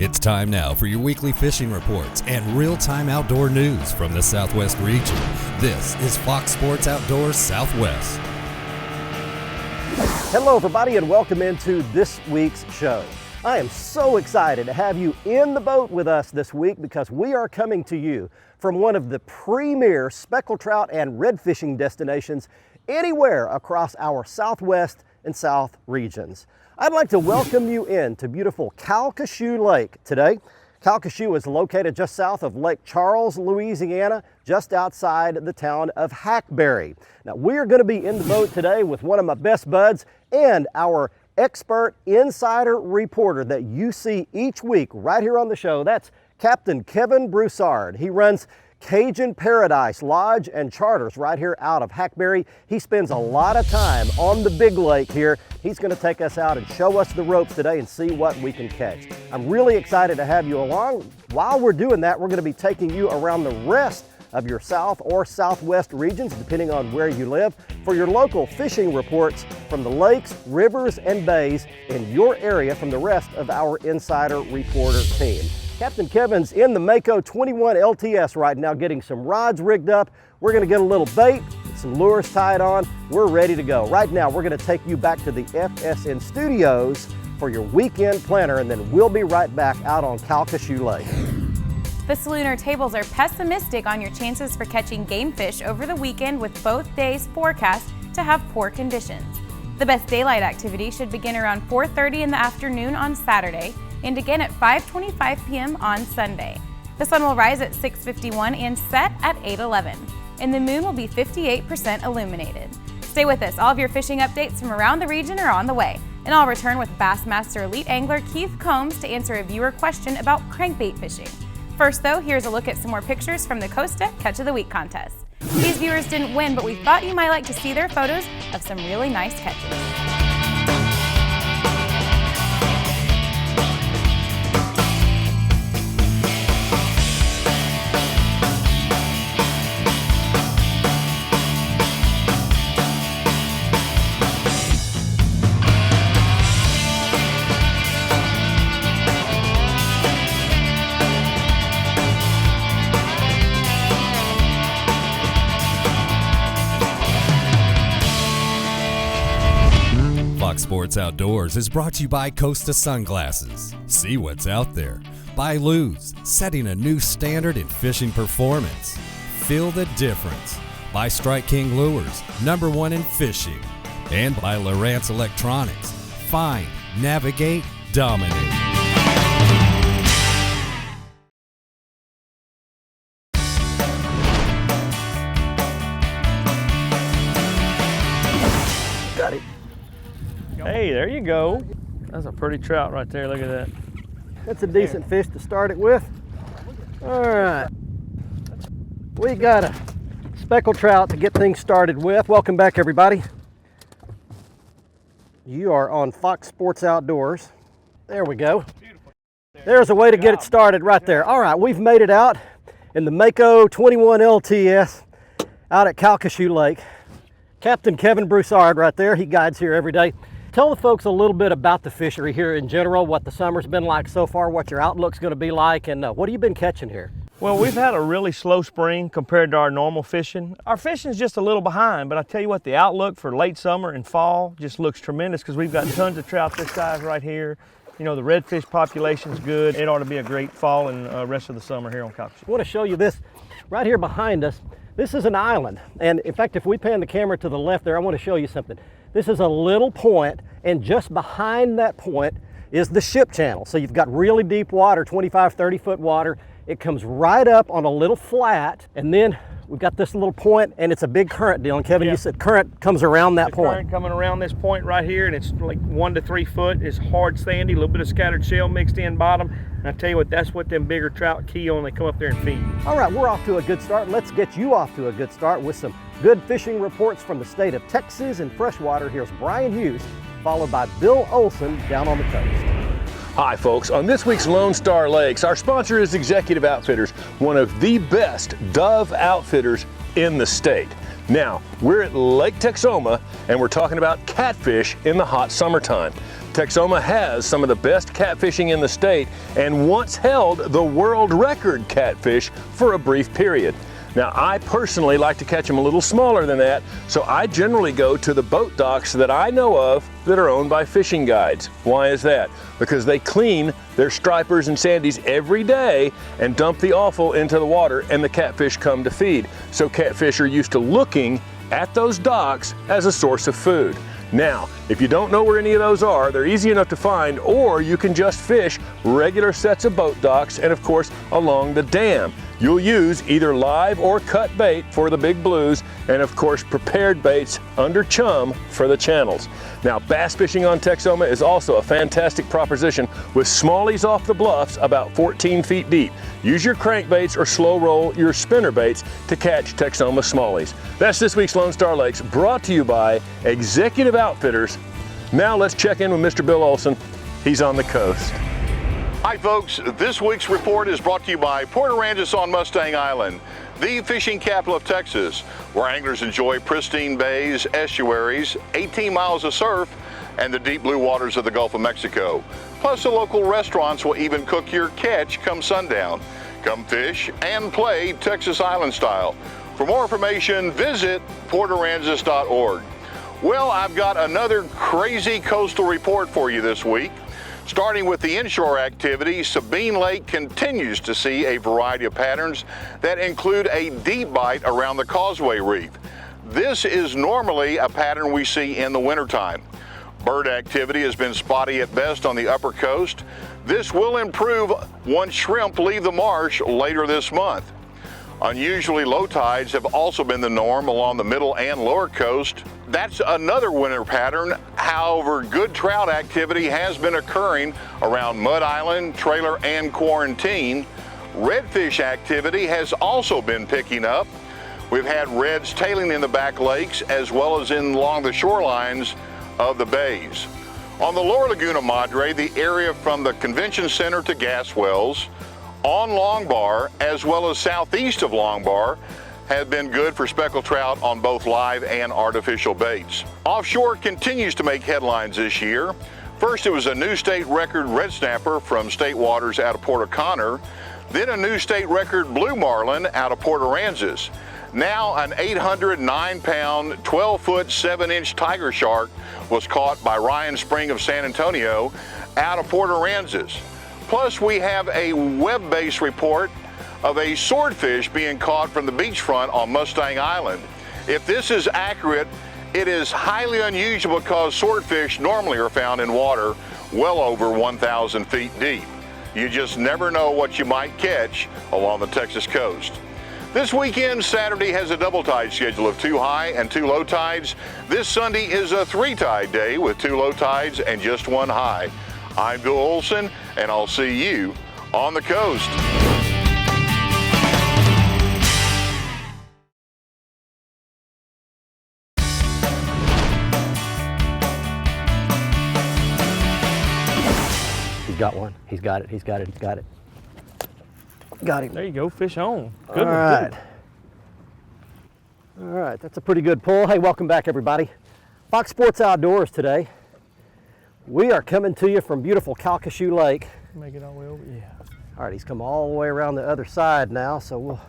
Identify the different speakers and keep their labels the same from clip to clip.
Speaker 1: It's time now for your weekly fishing reports and real-time outdoor news from the Southwest region. This is Fox Sports Outdoors Southwest.
Speaker 2: Hello everybody and welcome into this week's show. I am so excited to have you in the boat with us this week because we are coming to you from one of the premier speckled trout and red fishing destinations anywhere across our Southwest and South regions. I'd like to welcome you in to beautiful Calcasieu Lake today. Calcasieu is located just south of Lake Charles, Louisiana, just outside the town of Hackberry. Now, we are going to be in the boat today with one of my best buds and our expert insider reporter that you see each week right here on the show. That's Captain Kevin Broussard. He runs Cajun Paradise Lodge and Charters right here out of Hackberry. He spends a lot of time on the big lake here. He's going to take us out and show us the ropes today and see what we can catch. I'm really excited to have you along. While we're doing that, we're going to be taking you around the rest of your south or southwest regions, depending on where you live, for your local fishing reports from the lakes, rivers, and bays in your area from the rest of our insider reporter team. Captain Kevin's in the Mako 21 LTS right now getting some rods rigged up. We're going to get a little bait, some lures tied on. We're ready to go. Right now, we're going to take you back to the FSN studios for your weekend planner, and then we'll be right back out on Calcasieu Lake.
Speaker 3: The Salooner tables are pessimistic on your chances for catching game fish over the weekend with both days forecast to have poor conditions. The best daylight activity should begin around 4:30 in the afternoon on Saturday and again at 5:25 p.m. on Sunday. The sun will rise at 6:51 and set at 8:11, and the moon will be 58% illuminated. Stay with us. All of your fishing updates from around the region are on the way, and I'll return with Bassmaster Elite Angler Keith Combs to answer a viewer question about crankbait fishing. First though, here's a look at some more pictures from the Costa Catch of the Week contest. These viewers didn't win, but we thought you might like to see their photos of some really nice catches.
Speaker 1: Sports Outdoors is brought to you by Costa Sunglasses. See what's out there. By Luz, setting a new standard in fishing performance. Feel the difference. By Strike King Lures, #1 in fishing. And by Aransas Electronics. Find, navigate, dominate.
Speaker 2: Got it.
Speaker 4: Hey, there you go. That's a pretty trout right there. Look at that.
Speaker 2: That's a decent fish to start it with. All right. We got a speckled trout to get things started with. Welcome back, everybody. You are on Fox Sports Outdoors. There we go. There's a way to get it started right there. All right, we've made it out in the Mako 21 LTS out at Calcasieu Lake. Captain Kevin Broussard right there. He guides here every day. Tell the folks a little bit about the fishery here in general, what the summer's been like so far, what your outlook's going to be like, and what have you been catching here?
Speaker 4: Well, we've had a really slow spring compared to our normal fishing. Our fishing's just a little behind, but I tell you what, the outlook for late summer and fall just looks tremendous because we've got tons of trout this size right here. You know, the redfish population's good. It ought to be a great fall and rest of the summer here on Calcasieu.
Speaker 2: I want to show you this right here behind us. This is an island, and in fact, if we pan the camera to the left there, I want to show you something. This is a little point, and just behind that point is the ship channel. So you've got really deep water, 25, 30-foot water. It comes right up on a little flat, and then we've got this little point, and it's a big current deal. And Kevin, you said current comes around that point.
Speaker 4: Current coming around this point right here, and it's like 1 to 3 foot. It's hard sandy, a little bit of scattered shell mixed in bottom. And I tell you what, that's what them bigger trout key on. They come up there and feed.
Speaker 2: All right, we're off to a good start. Let's get you off to a good start with some good fishing reports from the state of Texas and freshwater. Here's Brian Hughes, followed by Bill Olson down on the coast.
Speaker 5: Hi folks, on this week's Lone Star Lakes, our sponsor is Executive Outfitters, one of the best dove outfitters in the state. Now, we're at Lake Texoma and we're talking about catfish in the hot summertime. Texoma has some of the best catfishing in the state and once held the world record catfish for a brief period. Now, I personally like to catch them a little smaller than that, so I generally go to the boat docks that I know of that are owned by fishing guides. Why is that? Because they clean their stripers and sandies every day and dump the offal into the water and the catfish come to feed. So catfish are used to looking at those docks as a source of food. Now, if you don't know where any of those are, they're easy enough to find, or you can just fish regular sets of boat docks and of course along the dam. You'll use either live or cut bait for the big blues and of course prepared baits under chum for the channels. Now, bass fishing on Texoma is also a fantastic proposition with smallies off the bluffs about 14 feet deep. Use your crankbaits or slow roll your spinner baits to catch Texoma smallies. That's this week's Lone Star Lakes, brought to you by Executive Outfitters. Now let's check in with Mr. Bill Olson. He's on the coast.
Speaker 6: Hi folks, this week's report is brought to you by Port Aransas on Mustang Island, the fishing capital of Texas, where anglers enjoy pristine bays, estuaries, 18 miles of surf, and the deep blue waters of the Gulf of Mexico. Plus the local restaurants will even cook your catch come sundown. Come fish and play Texas Island style. For more information, visit portaransas.org. Well, I've got another crazy coastal report for you this week. Starting with the inshore activity, Sabine Lake continues to see a variety of patterns that include a deep bite around the Causeway Reef. This is normally a pattern we see in the wintertime. Bird activity has been spotty at best on the upper coast. This will improve once shrimp leave the marsh later this month. Unusually low tides have also been the norm along the middle and lower coast. That's another winter pattern. However, good trout activity has been occurring around Mud Island, Trailer, and Quarantine. Redfish activity has also been picking up. We've had reds tailing in the back lakes as well as along the shorelines of the bays. On the lower Laguna Madre, the area from the Convention Center to Gas Wells, on Longbar, as well as southeast of Longbar, have been good for speckled trout on both live and artificial baits. Offshore continues to make headlines this year. First, it was a new state record red snapper from state waters out of Port O'Connor, then a new state record blue marlin out of Port Aransas. Now an 809-pound, 12-foot, 7-inch tiger shark was caught by Ryan Spring of San Antonio out of Port Aransas. Plus, we have a web-based report of a swordfish being caught from the beachfront on Mustang Island. If this is accurate, it is highly unusual because swordfish normally are found in water well over 1,000 feet deep. You just never know what you might catch along the Texas coast. This weekend, Saturday has a double tide schedule of 2 high and 2 low tides. This Sunday is a 3-tide day with 2 low tides and just 1 high. I'm Bill Olson, and I'll see you on the coast.
Speaker 2: He's got one. He's got it. He's got it. He's got it. Got him.
Speaker 4: There you go, fish on. Good
Speaker 2: All
Speaker 4: one,
Speaker 2: right.
Speaker 4: good one.
Speaker 2: All right, that's a pretty good pull. Hey, welcome back, everybody. Fox Sports Outdoors today. We are coming to you from beautiful Calcasieu Lake.
Speaker 4: Make it all the way over, yeah.
Speaker 2: All right, he's come all the way around the other side now, so we'll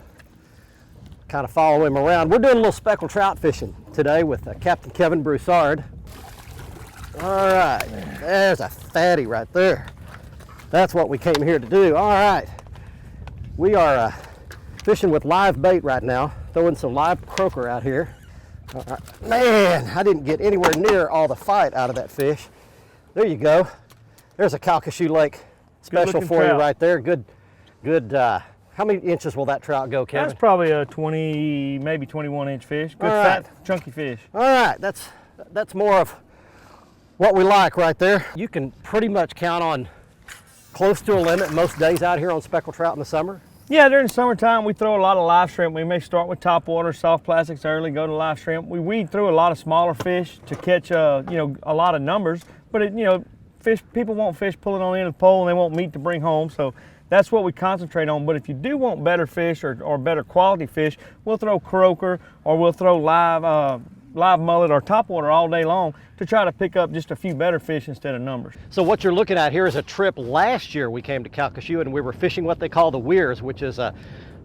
Speaker 2: kind of follow him around. We're doing a little speckled trout fishing today with Captain Kevin Broussard. All right, there's a fatty right there. That's what we came here to do. All right, we are fishing with live bait right now, throwing some live croaker out here. All right. Man, I didn't get anywhere near all the fight out of that fish. There you go. There's a Calcasieu Lake special for you right there. Good. How many inches will that trout go, Kevin?
Speaker 4: That's probably a 20, maybe 21-inch fish. Good fat, chunky fish.
Speaker 2: All right, that's more of what we like right there. You can pretty much count on close to a limit most days out here on speckled trout in the summer.
Speaker 4: Yeah, during the summertime, we throw a lot of live shrimp. We may start with topwater, soft plastics early, go to live shrimp. We weed through a lot of smaller fish to catch, a lot of numbers. But people won't fish pulling on the end of the pole, and they won't meat to bring home. So That's what we concentrate on. But if you do want better fish or better quality fish, we'll throw croaker or we'll throw live mullet or topwater all day long to try to pick up just a few better fish instead of numbers.
Speaker 2: So what you're looking at here is a trip last year we came to Calcasieu and we were fishing what they call the weirs, which is the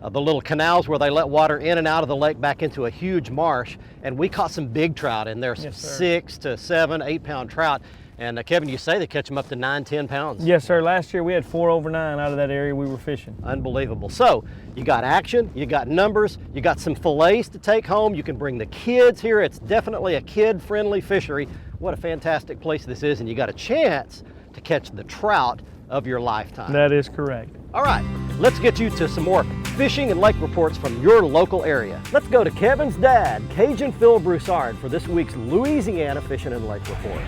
Speaker 2: little canals where they let water in and out of the lake back into a huge marsh. And we caught some big trout in there,
Speaker 4: Yes, sir.
Speaker 2: 6 to 7, 8 pound trout. And Kevin, you say they catch them up to 9, 10 pounds.
Speaker 4: Yes, sir. Last year we had 4 over 9 out of that area we were fishing.
Speaker 2: Unbelievable. So you got action, you got numbers, you got some fillets to take home. You can bring the kids here. It's definitely a kid-friendly fishery. What a fantastic place this is, and you got a chance to catch the trout of your lifetime.
Speaker 4: That is correct.
Speaker 2: All right, let's get you to some more fishing and lake reports from your local area. Let's go to Kevin's dad, Cajun Phil Broussard, for this week's Louisiana Fishing and Lake Reports.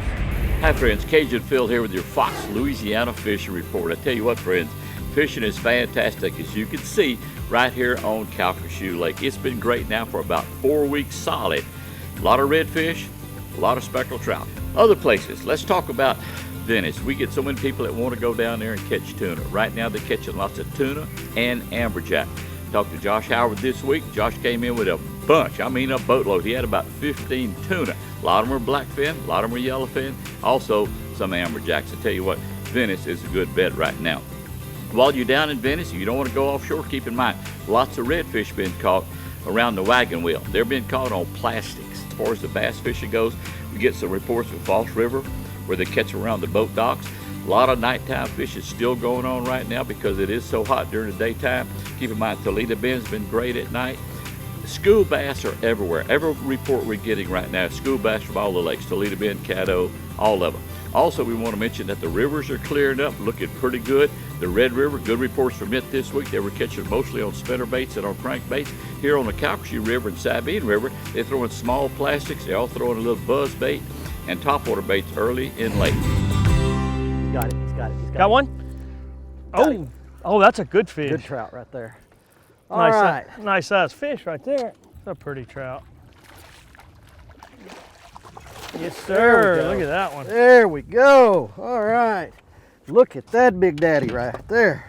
Speaker 7: Hi friends, Cajun Phil here with your Fox Louisiana Fishing Report. I tell you what friends, fishing is fantastic as you can see right here on Calcasieu Lake. It's been great now for about 4 weeks solid. A lot of redfish, a lot of speckled trout. Other places, let's talk about Venice. We get so many people that want to go down there and catch tuna. Right now they're catching lots of tuna and amberjack. Talked to Josh Howard this week. Josh came in with a bunch, I mean a boatload. He had about 15 tuna. A lot of them are blackfin, a lot of them are yellowfin, also some amberjacks. I tell you what, Venice is a good bet right now. While you're down in Venice, if you don't want to go offshore, keep in mind, lots of redfish being caught around the wagon wheel. They're being caught on plastics. As far as the bass fishing goes, we get some reports from Falls River where they catch them around the boat docks. A lot of nighttime fish is still going on right now because it is so hot during the daytime. Keep in mind, Toledo Bend's been great at night. School bass are everywhere. Every report we're getting right now is school bass from all the lakes, Toledo Bend, Caddo, all of them. Also, we want to mention that the rivers are clearing up, looking pretty good. The Red River, good reports from it this week. They were catching mostly on spinner baits and on crankbaits. Here on the Calcasieu River and Sabine River, they're throwing small plastics. They're all throwing a little buzz bait and topwater baits early and late.
Speaker 2: He's got it, he's got it, he's got it.
Speaker 4: Got one?
Speaker 2: Got
Speaker 4: Oh, that's a good fish.
Speaker 2: Good trout right there. All
Speaker 4: Nice,
Speaker 2: right.
Speaker 4: nice size fish right there. It's a pretty trout. Yes,
Speaker 2: There
Speaker 4: sir.
Speaker 2: we go.
Speaker 4: Look at that one.
Speaker 2: There we go. All right. Look at that big daddy right there.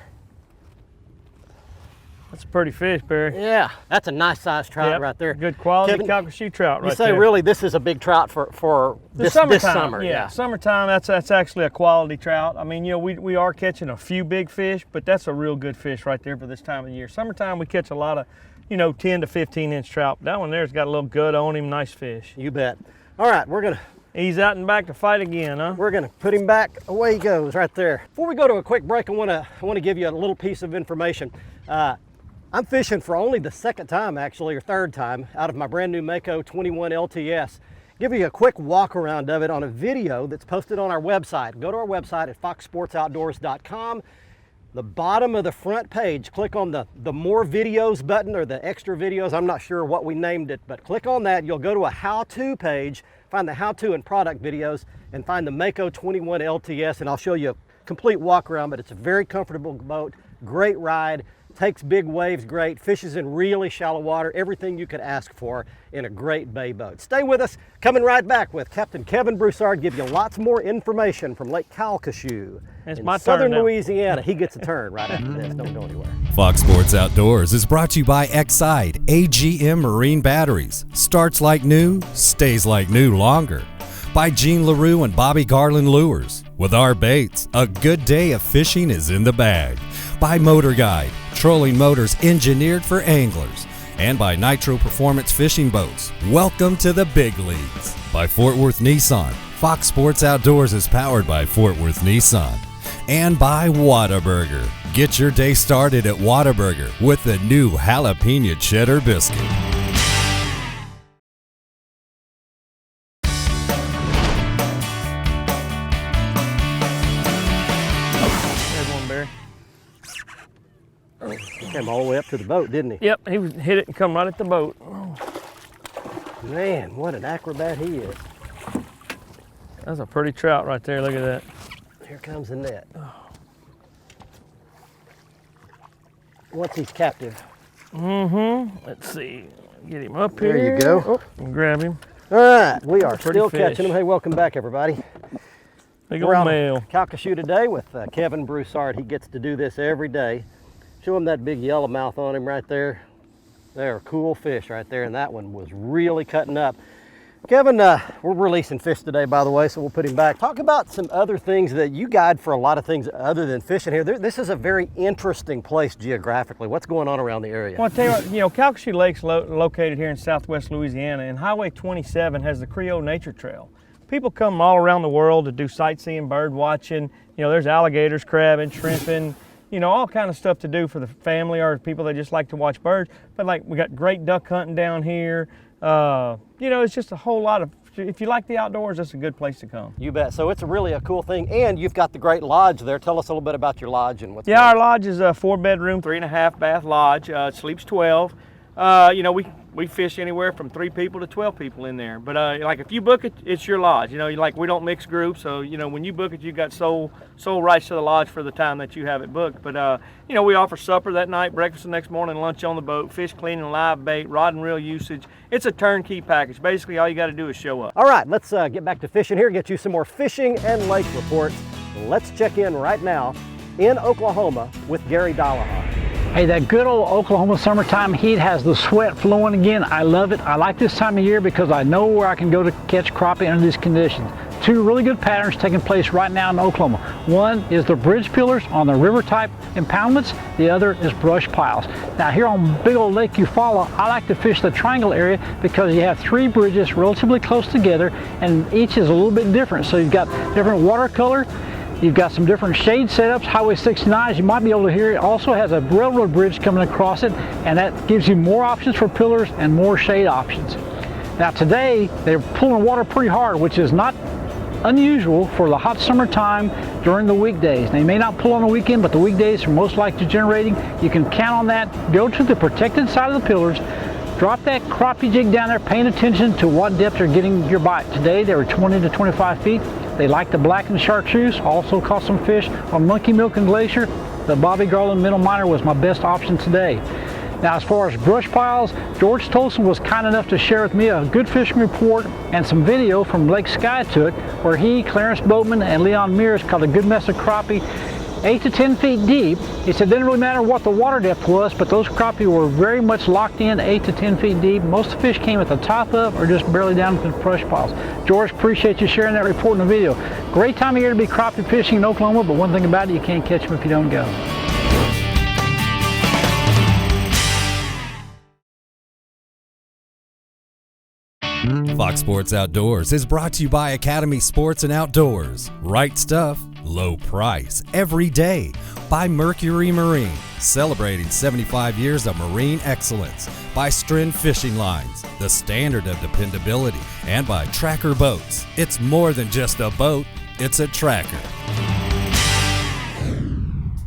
Speaker 4: That's a pretty fish, Barry.
Speaker 2: Yeah, that's a nice sized trout
Speaker 4: Yep,
Speaker 2: right there.
Speaker 4: Good quality
Speaker 2: Kevin,
Speaker 4: Calcasieu trout right
Speaker 2: You say
Speaker 4: there.
Speaker 2: really this is a big trout for this summer.
Speaker 4: Yeah, summertime, that's actually a quality trout. I mean, you know, we are catching a few big fish, but that's a real good fish right there for this time of the year. Summertime, we catch a lot of, 10 to 15 inch trout. That one there's got a little gut on him, nice fish.
Speaker 2: You bet. All right, we're gonna
Speaker 4: He's out and back to fight again, huh?
Speaker 2: We're gonna put him back. Away he goes right there. Before we go to a quick break, I wanna give you a little piece of information. I'm fishing for only the second time, actually, or third time, out of my brand new Mako 21 LTS. Give you a quick walk around of it on a video that's posted on our website. Go to our website at foxsportsoutdoors.com. The bottom of the front page, click on the more videos button or the extra videos. I'm not sure what we named it, but click on that. You'll go to a how-to page, find the how-to and product videos, and find the Mako 21 LTS, and I'll show you a complete walk around, but it's a very comfortable boat, great ride, takes big waves great, fishes in really shallow water, everything you could ask for in a great bay boat. Stay with us, coming right back with Captain Kevin Broussard, give you lots more information from Lake Calcasieu
Speaker 4: It's
Speaker 2: in
Speaker 4: my turn
Speaker 2: southern
Speaker 4: now.
Speaker 2: Louisiana. He gets a turn right after this, don't go anywhere.
Speaker 1: Fox Sports Outdoors is brought to you by Exide AGM Marine Batteries. Starts like new, stays like new longer. By Gene LaRue and Bobby Garland Lures. With our baits, a good day of fishing is in the bag. By Motor Guide, trolling motors engineered for anglers. And by Nitro Performance Fishing Boats. Welcome to the big leagues. By Fort Worth Nissan. Fox Sports Outdoors is powered by Fort Worth Nissan. And by Whataburger. Get your day started at Whataburger with the new jalapeno cheddar biscuit.
Speaker 4: There's one, Barry.
Speaker 2: He came all the way up to the boat, didn't he?
Speaker 4: Yep, he hit it and come right at the boat.
Speaker 2: Man, what an acrobat he is.
Speaker 4: That's a pretty trout right there. Look at that.
Speaker 2: Here comes the net. Once he's captive.
Speaker 4: Let's see. Get him up
Speaker 2: There
Speaker 4: here.
Speaker 2: you go.
Speaker 4: Oh, and grab him.
Speaker 2: All right, we are
Speaker 4: Pretty
Speaker 2: still
Speaker 4: fish.
Speaker 2: catching them. Hey, welcome back, everybody.
Speaker 4: Big
Speaker 2: We're
Speaker 4: old
Speaker 2: on
Speaker 4: male.
Speaker 2: Calcasieu today with Kevin Broussard. He gets to do this every day. Show him that big yellowmouth on him right there. They're cool fish right there, and that one was really cutting up. Kevin, we're releasing fish today, by the way, so we'll put him back. Talk about some other things that you guide for a lot of things other than fishing here. This is a very interesting place geographically. What's going on around the area?
Speaker 4: Well, I'll tell you what, Calcasieu Lake's located here in southwest Louisiana, and Highway 27 has the Creole Nature Trail. People come all around the world to do sightseeing, bird watching. There's alligators, crabbing, shrimping, all kind of stuff to do for the family or people that just like to watch birds. But like we got great duck hunting down here. It's just a whole lot of, if you like the outdoors, it's a good place to come.
Speaker 2: You bet. So it's really a cool thing. And you've got the great lodge there. Tell us a little bit about your lodge and what's going on.
Speaker 4: Our lodge is a 4-bedroom, 3.5 bath lodge. It sleeps 12. We fish anywhere from 3 people to 12 people in there. But like if you book it, it's your lodge. We don't mix groups. So, when you book it, you got sole rights to the lodge for the time that you have it booked. But, we offer supper that night, breakfast the next morning, lunch on the boat, fish cleaning, live bait, rod and reel usage. It's a turnkey package. Basically, all you got to do is show up.
Speaker 2: All right, let's get back to fishing here, get you some more fishing and lake reports. Let's check in right now in Oklahoma with Gary Dollahan.
Speaker 8: Hey, that good old Oklahoma summertime heat has the sweat flowing again. I love it. I like this time of year because I know where I can go to catch crappie under these conditions. 2 really good patterns taking place right now in Oklahoma. One is the bridge pillars on the river type impoundments. The other is brush piles. Now here on big old Lake Eufaula, I like to fish the triangle area because you have 3 bridges relatively close together and each is a little bit different. So you've got different watercolor. You've got some different shade setups. Highway 69, as you might be able to hear, it also has a railroad bridge coming across it, and that gives you more options for pillars and more shade options. Now today, they're pulling water pretty hard, which is not unusual for the hot summertime during the weekdays. They may not pull on the weekend, but the weekdays are most likely generating. You can count on that. Go to the protected side of the pillars, drop that crappie jig down there, paying attention to what depth you're getting your bite. Today, they were 20 to 25 feet. They like the black and chartreuse, also caught some fish on Monkey Milk and Glacier. The Bobby Garland Middle Minor was my best option today. Now as far as brush piles, George Tolson was kind enough to share with me a good fishing report and some video from Lake Skytook where he, Clarence Boatman, and Leon Mears caught a good mess of crappie 8 to 10 feet deep. He said it didn't really matter what the water depth was, but those crappie were very much locked in 8 to 10 feet deep. Most of the fish came at the top of or just barely down to the brush piles. George, appreciate you sharing that report in the video. Great time of year to be crappie fishing in Oklahoma, but one thing about it, you can't catch them if you don't go.
Speaker 1: Fox Sports Outdoors is brought to you by Academy Sports and Outdoors. Right stuff, low price, every day. By Mercury Marine, celebrating 75 years of marine excellence. By Stren Fishing Lines, the standard of dependability. And by Tracker Boats. It's more than just a boat, it's a tracker.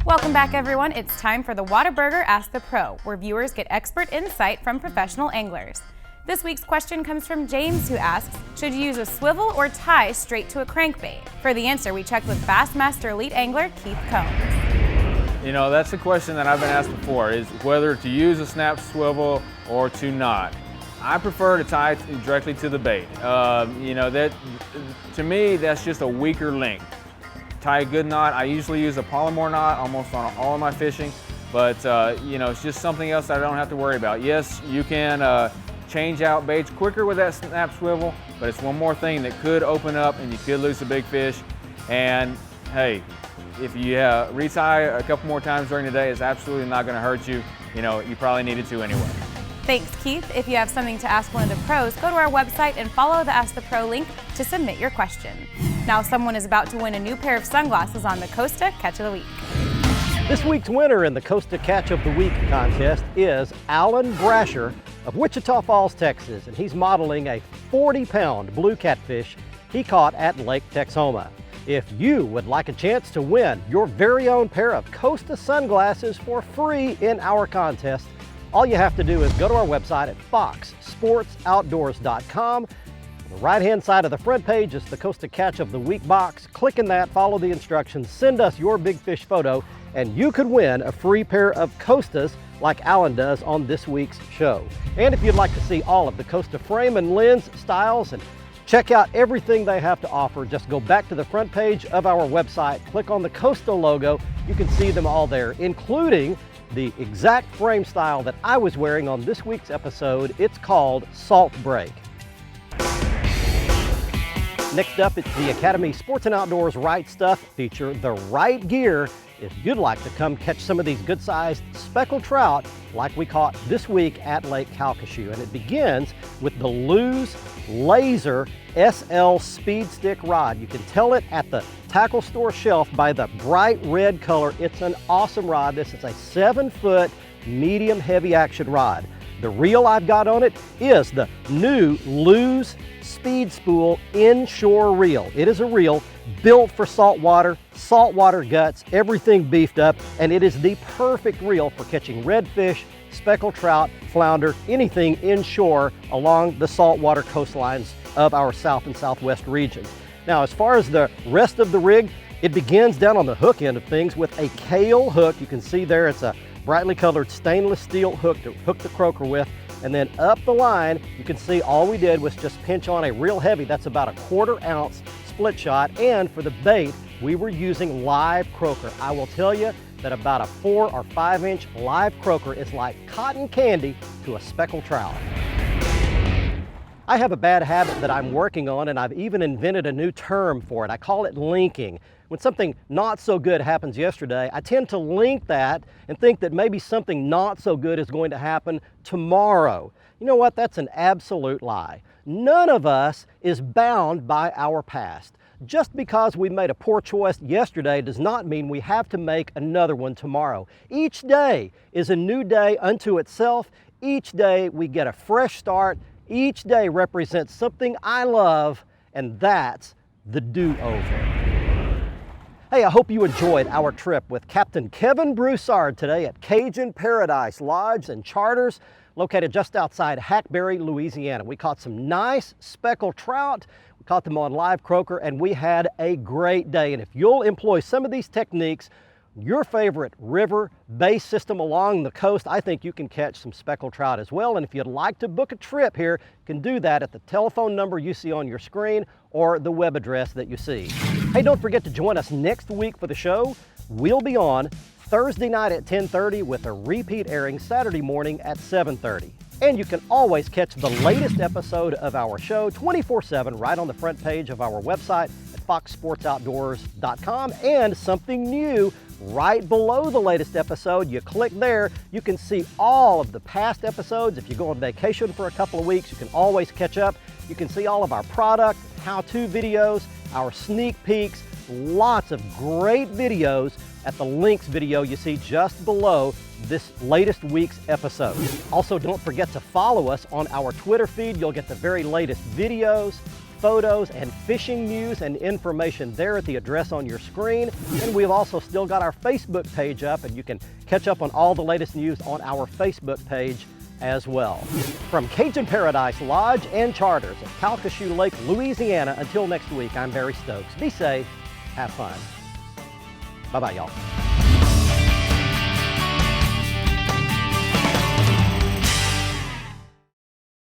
Speaker 3: Welcome back, everyone. It's time for the Whataburger Ask the Pro, where viewers get expert insight from professional anglers. This week's question comes from James, who asks, should you use a swivel or tie straight to a crankbait? For the answer, we checked with Bassmaster Elite angler Keith Combs.
Speaker 9: That's the question that I've been asked before, is whether to use a snap swivel or to not. I prefer to tie it directly to the bait. That to me, that's just a weaker link. Tie a good knot. I usually use a polymer knot almost on all of my fishing, but it's just something else that I don't have to worry about. Yes, you can change out baits quicker with that snap swivel, but it's one more thing that could open up and you could lose a big fish. And hey, if you retie a couple more times during the day, it's absolutely not going to hurt you. You probably needed to anyway.
Speaker 3: Thanks, Keith. If you have something to ask one of the pros, go to our website and follow the Ask the Pro link to submit your question. Now someone is about to win a new pair of sunglasses on the Costa Catch of the Week.
Speaker 2: This week's winner in the Costa Catch of the Week contest is Alan Brasher of Wichita Falls, Texas, and he's modeling a 40-pound blue catfish he caught at Lake Texoma. If you would like a chance to win your very own pair of Costa sunglasses for free in our contest, all you have to do is go to our website at foxsportsoutdoors.com. On the right-hand side of the front page is the Costa Catch of the Week box. Click in that, follow the instructions, send us your big fish photo, and you could win a free pair of Costas like Alan does on this week's show. And if you'd like to see all of the Costa frame and lens styles and Check out everything they have to offer. Just go back to the front page of our website, click on the Costa logo. You can see them all there, including the exact frame style that I was wearing on this week's episode. It's called Salt Break. Next up, it's the Academy Sports and Outdoors Right Stuff feature, the right gear if you'd like to come catch some of these good-sized speckled trout like we caught this week at Lake Calcasieu. And it begins with the Lew's Laser SL Speed Stick rod. You can tell it at the tackle store shelf by the bright red color. It's an awesome rod. This is a 7-foot medium heavy action rod. The reel I've got on it is the new Lew's Speed Spool inshore reel. It is a reel built for saltwater guts, everything beefed up, and it is the perfect reel for catching redfish, speckled trout, flounder, anything inshore along the saltwater coastlines of our south and southwest regions. Now, as far as the rest of the rig, it begins down on the hook end of things with a Kale hook. You can see there it's a brightly colored stainless steel hook to hook the croaker with. And then up the line, you can see all we did was just pinch on a real heavy, that's about a 1/4 ounce split shot. And for the bait, we were using live croaker. I will tell you that about a 4 or 5 inch live croaker is like cotton candy to a speckled trout. I have a bad habit that I'm working on, and I've even invented a new term for it. I call it linking. When something not so good happens yesterday, I tend to link that and think that maybe something not so good is going to happen tomorrow. You know what? That's an absolute lie. None of us is bound by our past. Just because we made a poor choice yesterday does not mean we have to make another one tomorrow. Each day is a new day unto itself. Each day we get a fresh start. Each day represents something I love, and that's the do-over. Hey, I hope you enjoyed our trip with Captain Kevin Broussard today at Cajun Paradise Lodge and Charters, located just outside Hackberry, Louisiana. We caught some nice speckled trout. We caught them on live croaker, and we had a great day. And if you'll employ some of these techniques, your favorite river bay system along the coast, I think you can catch some speckled trout as well. And if you'd like to book a trip here, you can do that at the telephone number you see on your screen or the web address that you see. Hey, don't forget to join us next week for the show. We'll be on Thursday night at 10:30 with a repeat airing Saturday morning at 7:30. And you can always catch the latest episode of our show 24/7 right on the front page of our website at foxsportsoutdoors.com. And something new right below the latest episode, you click there, you can see all of the past episodes. If you go on vacation for a couple of weeks, you can always catch up. You can see all of our product, how-to videos, our sneak peeks, lots of great videos at the links video you see just below this latest week's episode. Also, don't forget to follow us on our Twitter feed. You'll get the very latest videos, photos, and fishing news and information there at the address on your screen. And we've also still got our Facebook page up, and you can catch up on all the latest news on our Facebook page as well. From Cajun Paradise Lodge and Charters at Calcasieu Lake, Louisiana, until next week, I'm Barry Stokes. Be safe, have fun. Bye-bye, y'all.